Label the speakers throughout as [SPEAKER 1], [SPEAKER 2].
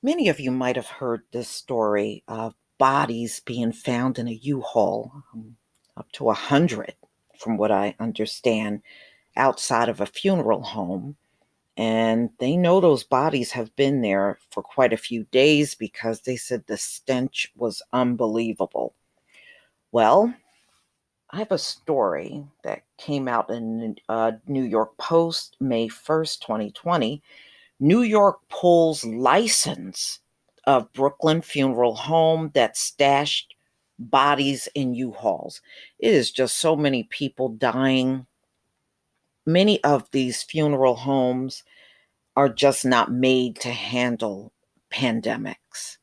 [SPEAKER 1] Many of you might have heard this story of bodies being found in a U-Haul, up to 100, from what I understand, outside of a funeral home. And they know those bodies have been there for quite a few days because they said the stench was unbelievable. Well, I have a story that came out in New York Post, May 1st, 2020. New York pulls license of Brooklyn funeral home that stashed bodies in U-Hauls. It is just so many people dying. Many of these funeral homes are just not made to handle pandemics.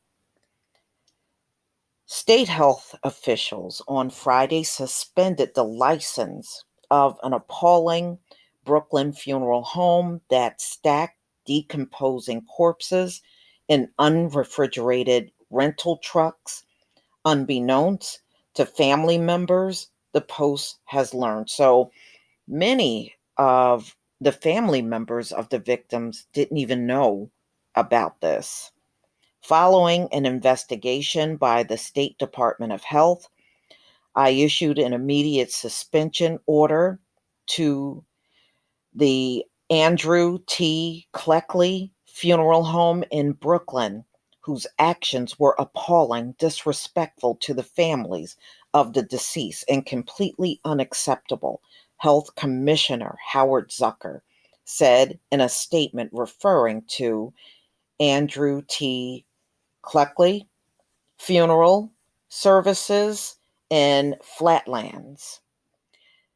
[SPEAKER 1] State health officials on Friday suspended the license of an appalling Brooklyn funeral home that stacked decomposing corpses in unrefrigerated rental trucks, unbeknownst to family members, the Post has learned. So many of the family members of the victims didn't even know about this. Following an investigation by the State Department of Health, I issued an immediate suspension order to the Andrew T. Cleckley Funeral Home in Brooklyn, whose actions were appalling, disrespectful to the families of the deceased, and completely unacceptable, Health Commissioner Howard Zucker said in a statement referring to Andrew T. Cleckley Funeral Services in Flatlands.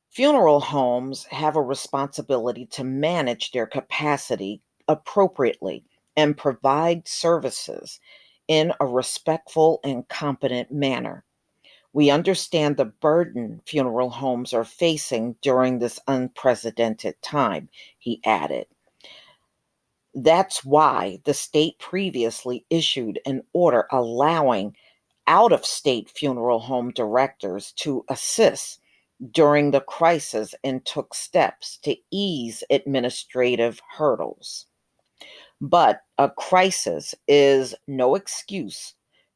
[SPEAKER 1] Funeral homes have a responsibility to manage their capacity appropriately and provide services in a respectful and competent manner. We understand the burden funeral homes are facing during this unprecedented time, he added. That's why the state previously issued an order allowing out of state funeral home directors to assist during the crisis and took steps to ease administrative hurdles. But a crisis is no excuse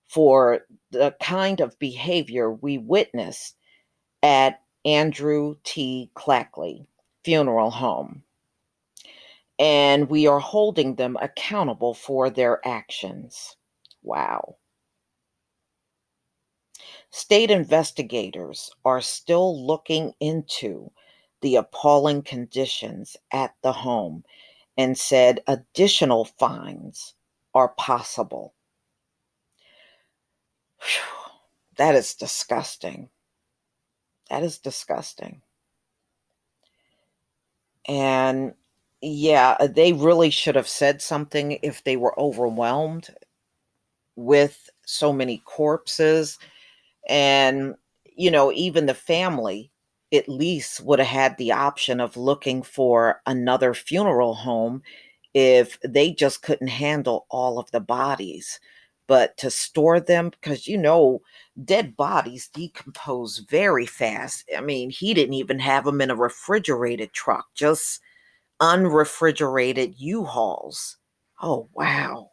[SPEAKER 1] for the kind of behavior we witnessed at Andrew T. Cleckley Funeral Home. And we are holding them accountable for their actions. Wow. State investigators are still looking into the appalling conditions at the home and said additional fines are possible. Whew, that is disgusting. That is disgusting. And yeah, they really should have said something if they were overwhelmed with so many corpses. And, even the family at least would have had the option of looking for another funeral home if they just couldn't handle all of the bodies. But to store them, because dead bodies decompose very fast. I mean, he didn't even have them in a refrigerated truck, just unrefrigerated U-Hauls. Oh, wow.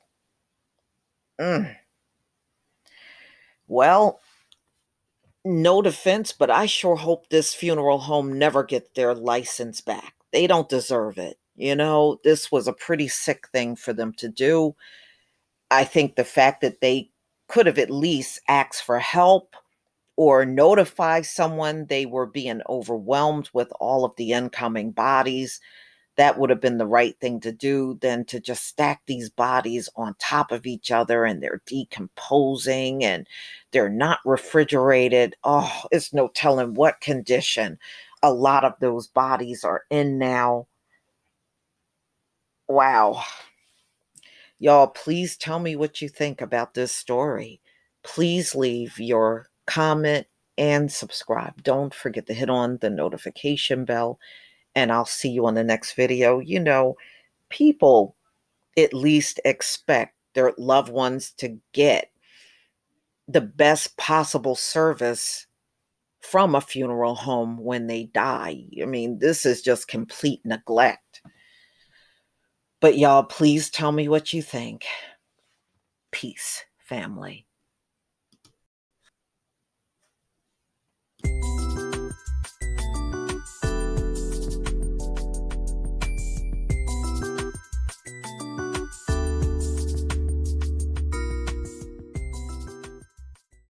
[SPEAKER 1] Mm. Well, no defense, but I sure hope this funeral home never gets their license back. They don't deserve it. This was a pretty sick thing for them to do. I think the fact that they could have at least asked for help or notify someone they were being overwhelmed with all of the incoming bodies, that would have been the right thing to do than to just stack these bodies on top of each other and they're decomposing and they're not refrigerated. Oh, it's no telling what condition a lot of those bodies are in now. Wow. Y'all, please tell me what you think about this story. Please leave your comment and subscribe. Don't forget to hit on the notification bell, and I'll see you on the next video. People at least expect their loved ones to get the best possible service from a funeral home when they die. I mean, this is just complete neglect. But y'all, please tell me what you think. peace family.